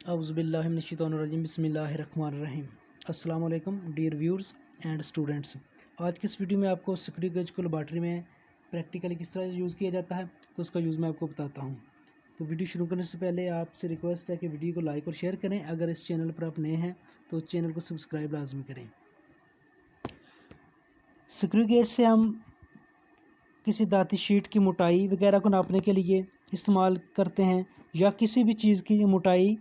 औज़ुबिल्लाहिमिनश्शैतानिर्रजीम बिस्मिल्लाहिर्रहमानिर्रहीम। अस्सलाम वालेकुम डियर व्यूअर्स एंड स्टूडेंट्स। आज की इस वीडियो में आपको स्क्रू गेज को लेबॉरेटरी में प्रैक्टिकली किस तरह यूज़ किया जाता है तो उसका यूज़ मैं आपको बताता हूँ। तो वीडियो शुरू करने से पहले आपसे रिक्वेस्ट है कि वीडियो को लाइक और शेयर करें। अगर इस चैनल पर आप नए हैं तो चैनल को सब्सक्राइब लाजमी करें। स्क्रू गेज से हम किसी दाती शीट की मोटाई वगैरह को नापने के लिए इस्तेमाल करते हैं, या किसी भी चीज़ की मोटाई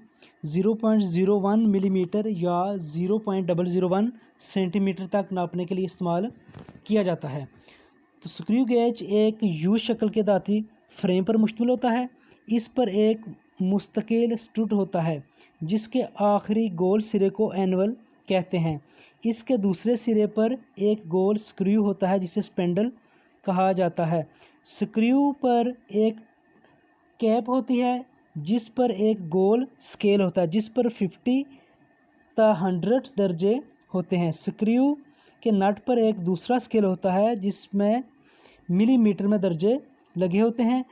0.01 मिलीमीटर या 0.001 सेंटीमीटर तक नापने के लिए इस्तेमाल किया जाता है। तो स्क्रू गेज एक यू शक्ल के दाती फ्रेम पर मुश्तमिल होता है। इस पर एक मुस्तकिल स्टड होता है जिसके आखिरी गोल सिरे को एनवल कहते हैं। इसके दूसरे सिरे पर एक गोल स्क्रू होता है जिसे स्पेंडल कहा जाता है। स्क्रू पर एक कैप होती है जिस पर एक गोल स्केल होता है जिस पर 50 ता 100 दर्जे होते हैं। स्क्रू के नट पर एक दूसरा स्केल होता है जिसमें मिलीमीटर में दर्जे लगे होते हैं।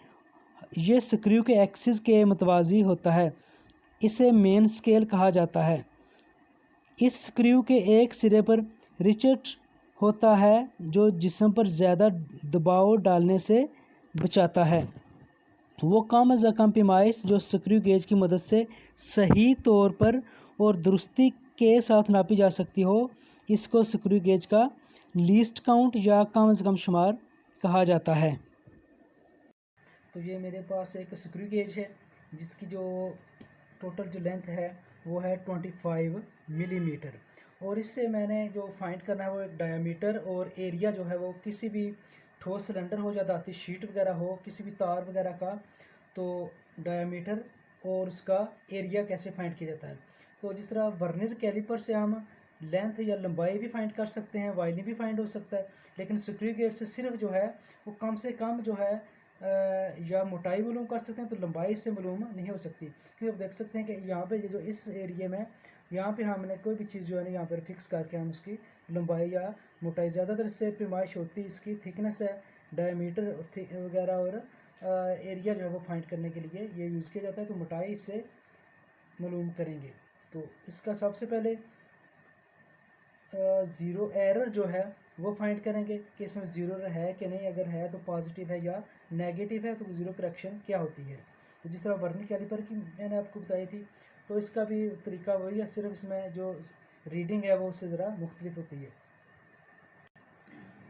ये स्क्रू के एक्सिस के मतवाजी होता है। इसे मेन स्केल कहा जाता है। इस स्क्रू के एक सिरे पर रिचेट होता है जो जिस्म पर ज़्यादा दबाव डालने से बचाता है। वो कम अज़ कम पैमाइश जो स्क्रू गेज की मदद से सही तौर पर और दुरुस्ती के साथ नापी जा सकती हो, इसको स्क्रू गेज का लीस्ट काउंट या कम अज़ कम शुमार कहा जाता है। तो ये मेरे पास एक स्क्रू गेज है जिसकी जो टोटल जो लेंथ है वो है 25 मिलीमीटर, और इससे मैंने जो फाइंड करना है वो एक डायामीटर और एरिया जो है वो किसी भी ठोस सिलेंडर हो या दाती शीट वगैरह हो, किसी भी तार वगैरह का, तो डायामीटर और उसका एरिया कैसे फाइंड किया जाता है। तो जिस तरह वर्नियर कैलिपर से हम लेंथ या लंबाई भी फाइंड कर सकते हैं, वाइडनिंग भी फाइंड हो सकता है, लेकिन स्क्रू गेज से सिर्फ जो है वो कम से कम जो है या मोटाई मालूम कर सकते हैं, तो लंबाई से मालूम नहीं हो सकती। क्योंकि आप देख सकते हैं कि यहाँ पे ये जो इस एरिया में यहाँ पे हमने कोई भी चीज़ जो है ना यहाँ पर फिक्स करके हम उसकी लंबाई या मोटाई ज़्यादातर इससे पैमाइश होती है, इसकी थिकनेस है, डायमीटर वगैरह और एरिया जो है वो फाइंड करने के लिए ये यूज़ किया जाता है। तो मोटाई इससे मालूम करेंगे। तो इसका सबसे पहले ज़ीरो एरर जो है वो फाइंड करेंगे कि इसमें ज़ीरो है कि नहीं, अगर है तो पॉजिटिव है या नेगेटिव है तो ज़ीरो करेक्शन क्या होती है। तो जिस तरह वर्नियर कैलिपर की मैंने आपको बताई थी, तो इसका भी तरीका वही है, सिर्फ इसमें जो रीडिंग है वो उससे ज़रा मुख्तलिफ होती है।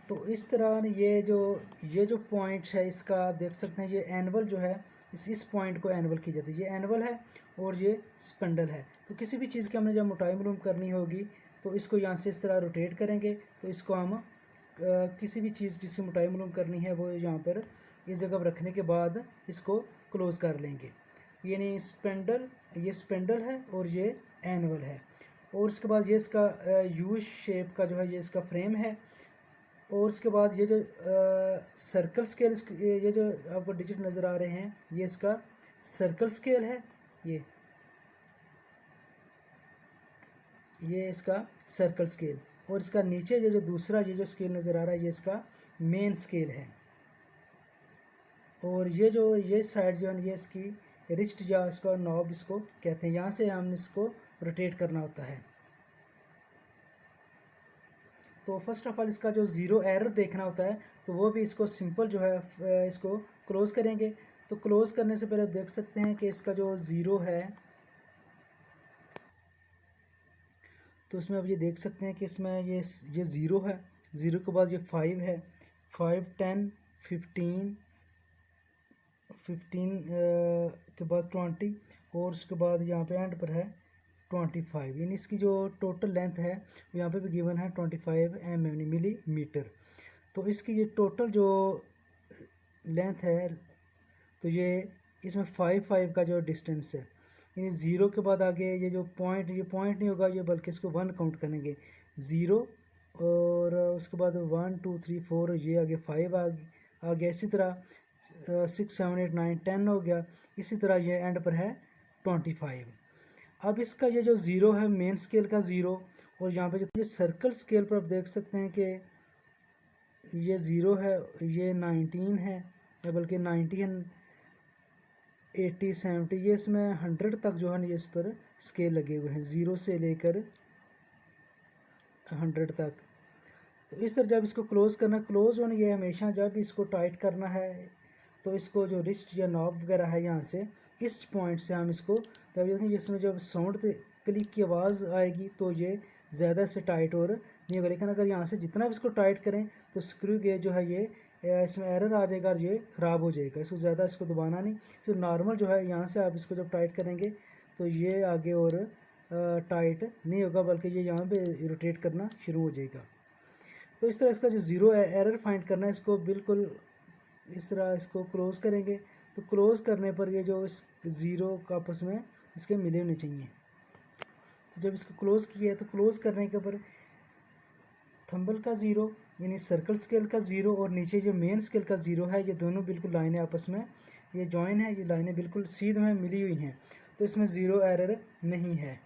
तो इस तरह ये जो पॉइंट्स है इसका आप देख सकते हैं, ये एनवल जो है इस पॉइंट को एनवल की जाती है। ये एनवल है और ये स्पेंडल है। तो किसी भी चीज़ की हमने जब मोटाई मालूम करनी होगी तो इसको यहाँ से इस तरह रोटेट करेंगे, तो इसको हम किसी भी चीज़ जिसकी मोटाई मालूम करनी है वो यहाँ पर इस जगह पर रखने के बाद इसको क्लोज़ कर लेंगे। यानी ये स्पेंडल है और ये एनवल है, और उसके बाद ये इसका यू शेप का जो है ये इसका फ्रेम है, और उसके बाद ये जो सर्कल स्केल, ये जो आपको डिजिट नज़र आ रहे हैं ये इसका सर्कल स्केल है। ये इसका सर्कल स्केल, और इसका नीचे ये जो दूसरा ये जो स्केल नज़र आ रहा है ये इसका मेन स्केल है। और ये साइड जो है ये इसकी रिस्ट या इसका नॉब इसको कहते हैं। यहाँ से हमने इसको रोटेट करना होता है। तो फर्स्ट ऑफ ऑल इसका जो ज़ीरो एरर देखना होता है, तो वो भी इसको सिंपल जो है इसको क्लोज़ करेंगे। तो क्लोज़ करने से पहले आप देख सकते हैं कि इसका जो ज़ीरो है, तो इसमें आप ये देख सकते हैं कि इसमें ये ज़ीरो है, ज़ीरो के बाद ये 5 है, 5 10 15 के बाद 20, और उसके बाद यहाँ पे एंड पर है 25। यानी इसकी जो टोटल लेंथ है यहाँ पे भी गिवन है 25 मिलीमीटर। तो इसकी ये टोटल जो लेंथ है, तो ये इसमें 5 का जो डिस्टेंस है, यानी ज़ीरो के बाद आगे ये पॉइंट नहीं होगा ये, बल्कि इसको 1 काउंट करेंगे, ज़ीरो, और उसके बाद 1 2 3 4 ये आगे 5 आ गया। इसी तरह 6 7 8 9 10 हो गया। इसी तरह ये एंड पर है 25। अब इसका ये जो ज़ीरो है मेन स्केल का ज़ीरो, और यहाँ पे जो सर्कल स्केल पर आप देख सकते हैं कि ये ज़ीरो है, ये 19 है, या बल्कि 90 है, 80 70 ये इसमें 100 तक जो है ना ये इस पर स्केल लगे हुए हैं, 0 से लेकर 100 तक। तो इस तरह जब इसको क्लोज़ करना, क्लोज़ होना ये हमेशा जब इसको टाइट करना है तो इसको जो रिस्ट या नॉब वगैरह है यहाँ से इस पॉइंट से हम इसको जब देखें जिसमें जब साउंड क्लिक की आवाज़ आएगी तो ये ज़्यादा से टाइट और नहीं होगा। लेकिन अगर यहाँ से जितना भी इसको टाइट करें तो स्क्रू गेज जो है ये इसमें एरर आ जाएगा और ये ख़राब हो जाएगा। इसको ज़्यादा इसको दबाना नहीं, सिर्फ नॉर्मल जो है यहाँ से आप इसको जब टाइट करेंगे तो ये आगे और टाइट नहीं होगा, बल्कि ये यहाँ पे रोटेट करना शुरू हो जाएगा। तो इस तरह इसका जो ज़ीरो एरर फाइंड करना है, इसको बिल्कुल इस तरह इसको क्लोज़ करेंगे तो क्लोज़ करने पर ये जो इस ज़ीरो का आपस में इसके मिले होने चाहिए। तो जब इसको क्लोज़ किया है तो क्लोज़ करने के ऊपर थंबल का ज़ीरो यानी सर्कल स्केल का ज़ीरो और नीचे जो मेन स्केल का ज़ीरो है, ये दोनों बिल्कुल लाइनें आपस में ये जॉइन है, ये लाइनें बिल्कुल सीध में मिली हुई हैं, तो इसमें ज़ीरो एरर नहीं है।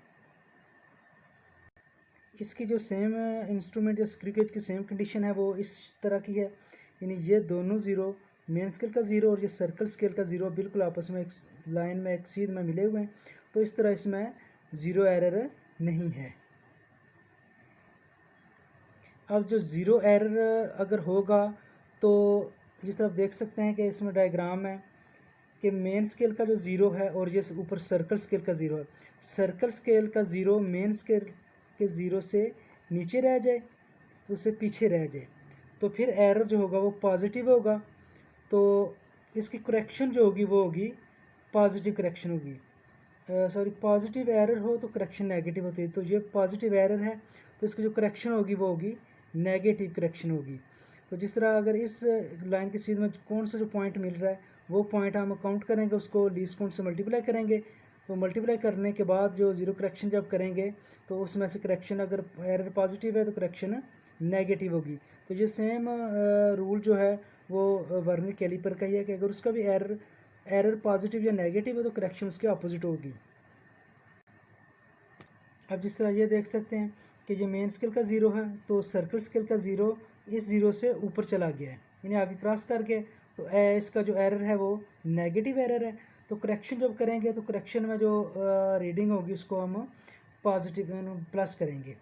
इसकी जो सेम इंस्ट्रूमेंट या स्क्रू गेज की सेम कंडीशन है वो इस तरह की है, यानी ये दोनों ज़ीरो मेन स्केल का ज़ीरो और ये सर्कल स्केल का ज़ीरो बिल्कुल आपस में एक लाइन में एक सीध में मिले हुए हैं, तो इस तरह इसमें ज़ीरो एरर नहीं है। अब जो ज़ीरो एरर अगर होगा तो जिस तरह आप देख सकते हैं कि इसमें डायग्राम है कि मेन स्केल का जो ज़ीरो है और ये ऊपर सर्कल स्केल का ज़ीरो है, सर्कल स्केल का ज़ीरो मेन स्केल के ज़ीरो से नीचे रह जाए, उससे पीछे रह जाए, तो फिर एरर जो होगा वो पॉजिटिव होगा। तो इसकी करेक्शन जो होगी वो होगी पॉजिटिव करेक्शन होगी, सॉरी पॉजिटिव एरर हो तो करेक्शन नेगेटिव होती है, तो ये पॉजिटिव एरर है तो इसकी जो करेक्शन होगी वो होगी नेगेटिव करेक्शन होगी। तो जिस तरह अगर इस लाइन की सीध में कौन सा जो पॉइंट मिल रहा है वो पॉइंट हम काउंट करेंगे, उसको लीस्ट काउंट से मल्टीप्लाई करेंगे, तो मल्टीप्लाई करने के बाद जो ज़ीरो करेक्शन जब करेंगे तो उसमें से करेक्शन अगर एरर पॉजिटिव है तो करेक्शन नेगेटिव होगी। तो ये सेम रूल जो है वो वर्नियर कैलिपर का ही है कि अगर उसका भी एरर पॉजिटिव या नेगेटिव है तो करेक्शन उसके अपोजिट होगी। अब जिस तरह ये देख सकते हैं कि ये मेन स्केल का ज़ीरो है तो सर्कल स्केल का ज़ीरो इस ज़ीरो से ऊपर चला गया है, यानी आगे क्रॉस करके, तो इसका जो एरर है वो नेगेटिव एरर है। तो करेक्शन जब करेंगे तो करेक्शन में जो रीडिंग होगी उसको हम पॉजिटिव प्लस करेंगे,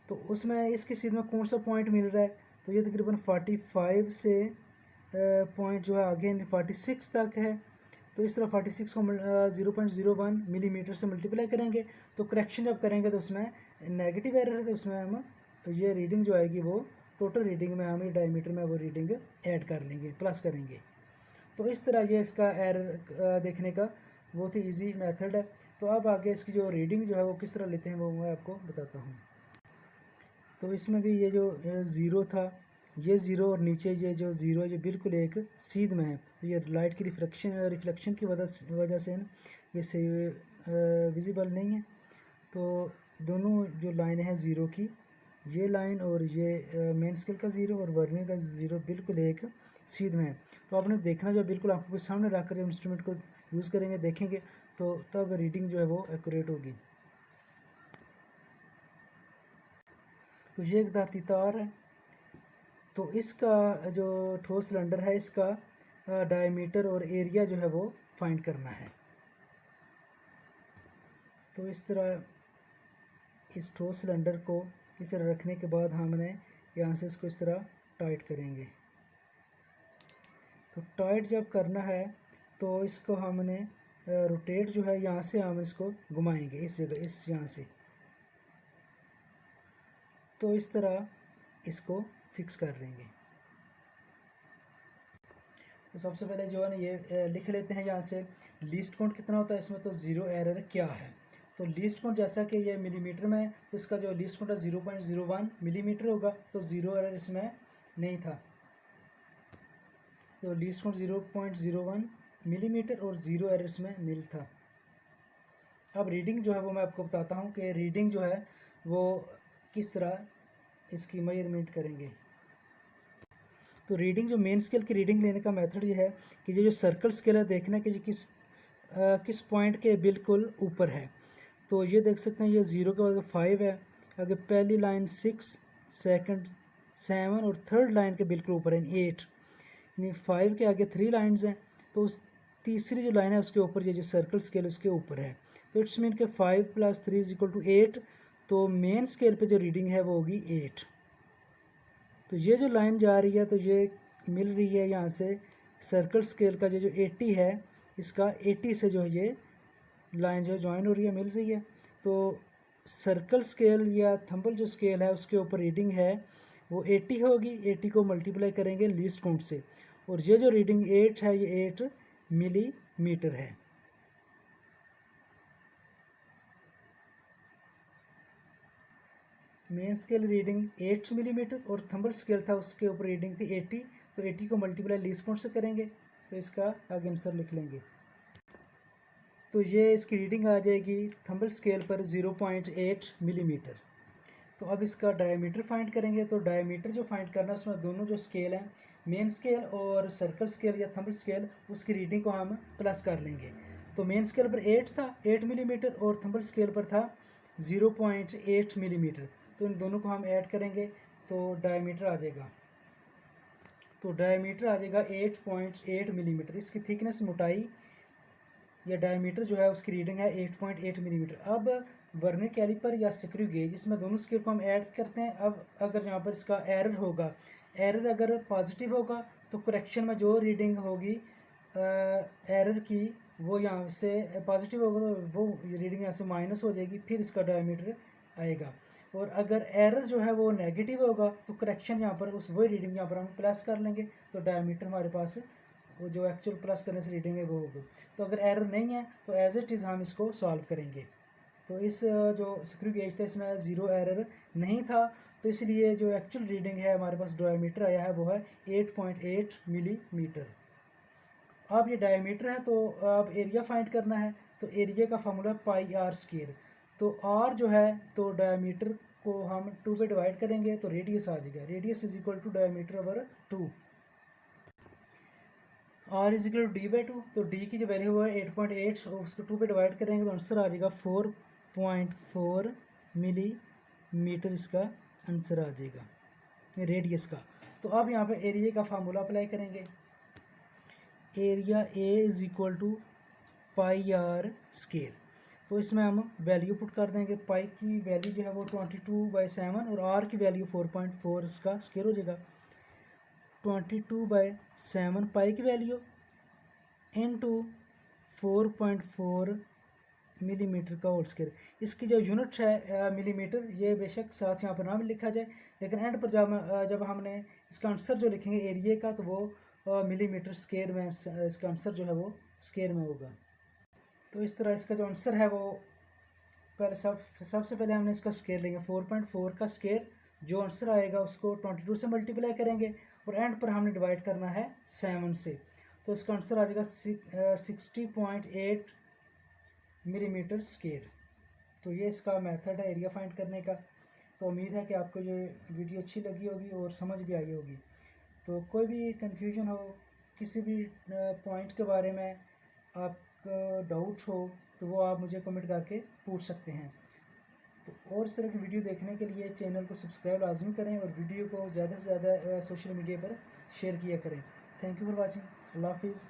तो उसमें इसकी सीध में कौन सा पॉइंट मिल रहा है, तो ये तकरीबन 45 से पॉइंट जो है आगे 46 तक है। तो इस तरह 46 को 0.01 मिलीमीटर से मल्टीप्लाई करेंगे, तो करेक्शन जब करेंगे तो उसमें नेगेटिव एरर है, तो उसमें हम ये रीडिंग जो आएगी वो टोटल रीडिंग में हम ये डायमीटर में वो रीडिंग ऐड कर लेंगे, प्लस करेंगे। तो इस तरह ये इसका एरर देखने का बहुत ही इजी मेथड है। तो अब आगे इसकी जो रीडिंग जो है वो किस तरह लेते हैं वो मैं आपको बताता हूँ। तो इसमें भी ये जो ज़ीरो था, ये ज़ीरो और नीचे ये जो ज़ीरो है ये बिल्कुल एक सीध में है, तो ये लाइट की रिफ्लेक्शन की वजह से ना ये से विजिबल नहीं है। तो दोनों जो लाइन है ज़ीरो की, ये लाइन और ये मेन स्केल का ज़ीरो और वर्नियर का ज़ीरो बिल्कुल एक सीध में है। तो आपने देखना जो बिल्कुल आपको सामने रख कर जब इंस्ट्रूमेंट को यूज़ करेंगे देखेंगे तो तब रीडिंग जो है वो एक्यूरेट होगी। तो ये एक धाती तार है, तो इसका जो ठोस सिलेंडर है इसका डायमीटर और एरिया जो है वो फाइंड करना है। तो इस तरह इस ठोस सिलेंडर को इस तरह रखने के बाद हमने यहाँ से इसको इस तरह टाइट करेंगे। तो टाइट जब करना है तो इसको हमने रोटेट जो है यहाँ से हम इसको घुमाएंगे इस जगह, इस यहाँ से, तो इस तरह इसको फिक्स कर लेंगे। तो सबसे पहले जो है ना ये लिख लेते हैं यहाँ से लीस्ट काउंट कितना होता है इसमें, तो ज़ीरो एरर क्या है। तो लीस्ट काउंट जैसा कि ये मिलीमीटर में है तो इसका जो लीस्ट काउंट है 0.01 मिलीमीटर होगा, तो ज़ीरो एरर इसमें नहीं था। तो लीस्ट काउंट 0.01 मिलीमीटर और ज़ीरो एरर इसमें नील था। अब रीडिंग जो है वो मैं आपको बताता हूँ कि रीडिंग जो है वो किस तरह इसकी मेजरमेंट करेंगे। तो रीडिंग जो मेन स्केल की रीडिंग लेने का मेथड ये है कि ये जो सर्कल स्केल है देखना कि ये किस पॉइंट के बिल्कुल ऊपर है। तो ये देख सकते हैं ये 0 के बाद 5 है, आगे पहली लाइन 6, सेकंड 7 और थर्ड लाइन के बिल्कुल ऊपर है 8, यानी 5 के आगे 3 लाइंस हैं। तो उस तीसरी जो लाइन है उसके ऊपर ये जो सर्कल स्केल उसके ऊपर है। तो इट्स मीन के 5 + 3 = 8। तो मेन स्केल पे जो रीडिंग है वो होगी 8। तो ये जो लाइन जा रही है तो ये मिल रही है यहाँ से सर्कल स्केल का जो 80 है, इसका 80 से जो है ये लाइन जो ज्वाइन हो रही है, मिल रही है। तो सर्कल स्केल या थंबल जो स्केल है उसके ऊपर रीडिंग है वो 80 होगी। 80 को मल्टीप्लाई करेंगे लीस्ट काउंट से, और ये जो रीडिंग 8 है ये 8 मिलीमीटर है। मेन स्केल रीडिंग 8 मिलीमीटर और थंबल स्केल था उसके ऊपर रीडिंग थी 80। तो 80 को मल्टीप्लाई लीस्ट काउंट से करेंगे तो इसका आगे आंसर लिख लेंगे। तो ये इसकी रीडिंग आ जाएगी थंबल स्केल पर 0.8 मिलीमीटर। तो अब इसका डायमीटर फाइंड करेंगे। तो डायमीटर जो फाइंड करना है उसमें दोनों जो स्केल हैं, मेन स्केल और सर्कल स्केल या थंबल स्केल, उसकी रीडिंग को हम प्लस कर लेंगे। तो मेन स्केल पर 8 था 8 मिलीमीटर और थंबल स्केल पर था 0.8 मिलीमीटर। तो इन दोनों को हम ऐड करेंगे तो डायमीटर आ जाएगा। तो डायमीटर आ जाएगा 8.8 मिलीमीटर। इसकी थिकनेस मोटाई या डायमीटर जो है उसकी रीडिंग है 8.8 मिलीमीटर। अब वर्नियर कैलिपर या स्क्रू गेज, इसमें दोनों स्केल को हम ऐड करते हैं। अब अगर यहाँ पर इसका एरर होगा, एरर अगर पॉजिटिव होगा तो करेक्शन में जो रीडिंग होगी एरर की वो यहाँ से पॉजिटिव होगा तो वो रीडिंग यहाँ से माइनस हो जाएगी, फिर इसका डायमीटर आएगा। और अगर एरर जो है वो नेगेटिव होगा तो करेक्शन यहाँ पर उस वही रीडिंग यहाँ पर हम प्लस कर लेंगे तो डायमीटर हमारे पास वो जो एक्चुअल प्लस करने से रीडिंग है वो होगी। तो अगर एरर नहीं है तो एज इट इज़ हम इसको सॉल्व करेंगे। तो इस जो स्क्रू गेज था इसमें 0 एरर नहीं था, तो इसलिए जो एक्चुअल रीडिंग है हमारे पास डायमीटर आया है वो है 8.8 मिलीमीटर। अब ये डायमीटर है तो अब एरिया फाइंड करना है। तो एरिया का फार्मूला πr²। तो r जो है तो डायमीटर को हम 2 पे डिवाइड करेंगे तो रेडियस आ जाएगा। रेडियस = डायमीटर/2। r =d/2। तो d की जो वैल्यू है 8.8 और उसको 2 पे डिवाइड करेंगे तो आंसर आ जाएगा 4.4 मिलीमीटर। इसका आंसर आ जाएगा रेडियस का। तो अब यहाँ पे एरिया का फार्मूला अप्लाई करेंगे। Area A = πr²। तो इसमें हम वैल्यू पुट कर देंगे। पाई की वैल्यू जो है वो 22/7 और r की वैल्यू 4.4, इसका स्क्वायर हो जाएगा 22/7 पाई की वैल्यू इनटू 4.4 मिलीमीटर का होल स्क्वायर। इसकी जो यूनिट है मिलीमीटर, ये बेशक साथ यहाँ पर ना भी लिखा जाए, लेकिन एंड पर जब हमने इसका आंसर जो लिखेंगे एरिया का तो वो मिलीमीटर स्क्वायर में इसका आंसर जो है वो स्क्वायर में होगा। तो इस तरह इसका जो आंसर है वो पहले सबसे पहले हमने इसका स्क्वायर लेंगे 4.4 का स्क्वायर। जो आंसर आएगा उसको 22 से मल्टीप्लाई करेंगे और एंड पर हमने डिवाइड करना है 7 से। तो इसका आंसर आ जाएगा 60.8 मिलीमीटर स्क्वायर। तो ये इसका मेथड है एरिया फाइंड करने का। तो उम्मीद है कि आपको ये वीडियो अच्छी लगी होगी और समझ भी आई होगी। तो कोई भी कन्फ्यूजन हो, किसी भी पॉइंट के बारे में आपका डाउट हो तो वो आप मुझे कमेंट करके पूछ सकते हैं। तो और इस तरह की वीडियो देखने के लिए चैनल को सब्सक्राइब लाजमी करें और वीडियो को ज़्यादा से ज़्यादा सोशल मीडिया पर शेयर किया करें। Thank you for watching. अल्लाह हाफिज़।